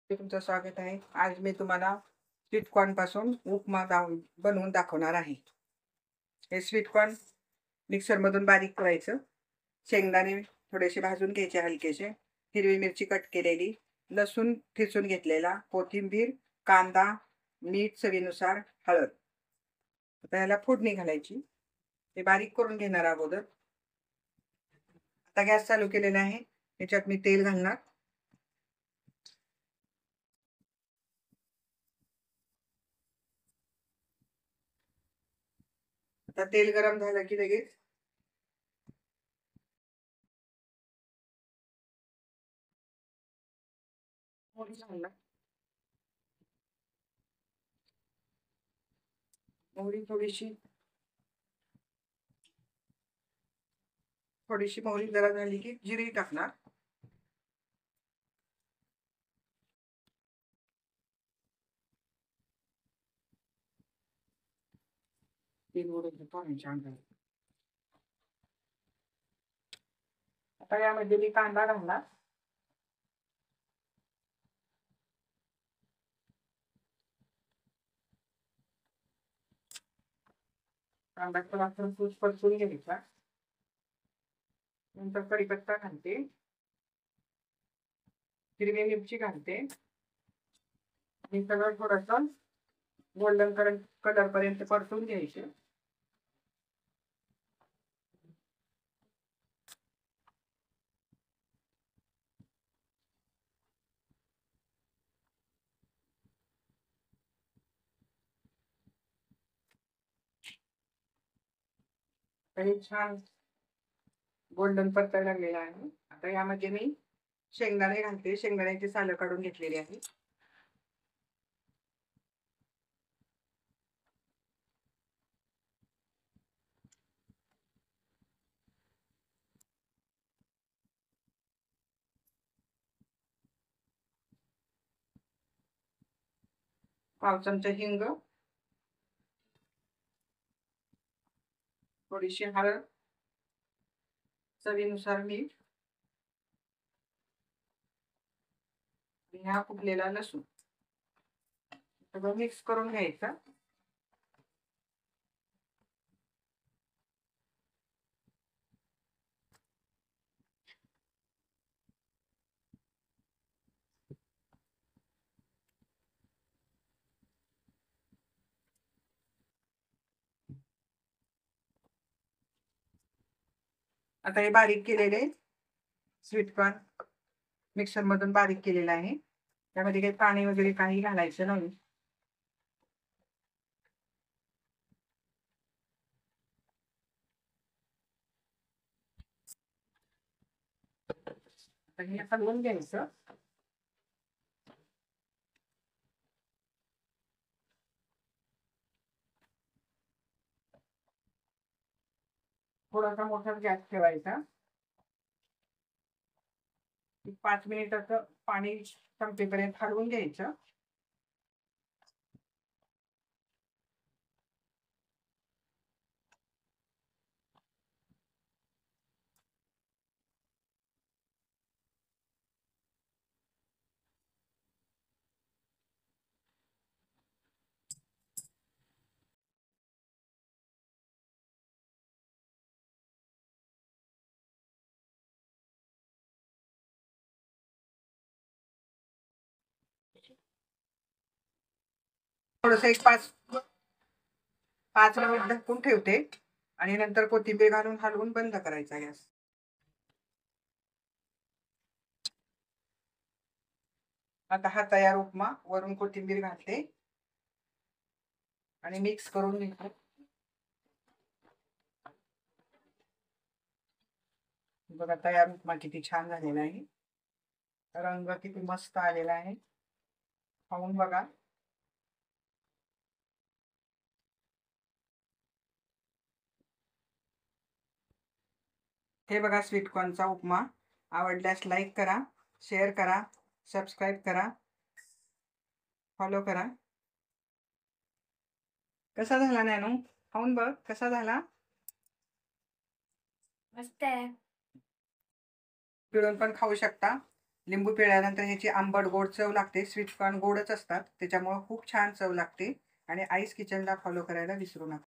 तुमचं स्वागत आहे. आज मी तुम्हाला स्वीटकॉर्न पासून उपमा बनवून दाखवणार आहे. हे स्वीटकॉर्न मिक्सरमधून बारीक करायचं. शेंगदाणे थोडेसे भाजून घ्यायचे हलकेसे. हिरवी मिरची कट केलेली, लसूण ठेचून घेतलेला, कोथिंबीर, कांदा, मीठ चवीनुसार, हळद. आता ह्याला फोडणी घालायची. ते बारीक करून घेणार अगोदर. आता गॅस चालू केलेला आहे. याच्यात मी तेल घालणार. आता तेल गरम झालं की लगेच मोहरी घालणार. मोहरी थोडीशी मोहरी जरा झाली की जिरे टाकणार. तेल वगैरे पाणी छान झालं. आता यामध्ये मी कांदा घालणार. कांदा थोडा खरपूस परतून घ्यायचा. नंतर कढीपत्ता घालते, हिरवी मिरची घालते आणि सगळं थोडंसं गोल्डन कलर पर्यंत परतून घ्यायचे. आणि छान गोल्डन परतायला लागलेला आहे. आता यामध्ये मी शेंगदाणे घालते. शेंगदाण्याची सालं काढून घेतलेली आहे. पाव चमचा हिंग, थोडीशी हळद, चवीनुसार मीठ आणि हा कुटलेला लसूण सगळं मिक्स करून घ्यायचं. आता हे बारीक केलेले स्वीटकॉर्न मिक्सर मधून बारीक केलेलं आहे. त्यामध्ये काही पाणी वगैरे काही घालायचं नाही. आता हे हलवून घ्यायचं. थोडासा मोठा गॅस ठेवायचा. 5 मिनिटाचं पाणी संपेपर्यंत हलवून घ्यायचं. थोडस एक 5 मिनिट ढकून ठेवते आणि नंतर कोथिंबीर घालून हलवून बंद करायचा गॅस. आता हा तयार उपमा वरून कोथिंबीर घालते आणि मिक्स करून घेते. बघा तयार उपमा किती छान झालेला आहे. रंग किती मस्त आलेला आहे. खाऊन बघा. हे बघा स्वीटकॉर्नचा उपमा. आवडल्यास लाईक करा, शेअर करा, सबस्क्राईब करा, फॉलो करा. कसा झाला नॅनू? खाऊन बघ कसा झाला. मस्त आहे. पिळून पण खाऊ शकता. लिंबू पिळल्यानंतर ह्याची आंबट गोड चव लागते. स्वीट कॉर्न गोडच असतात, त्याच्यामुळं खूप छान चव लागते. आणि आईस किचनला फॉलो करायला विसरू नका.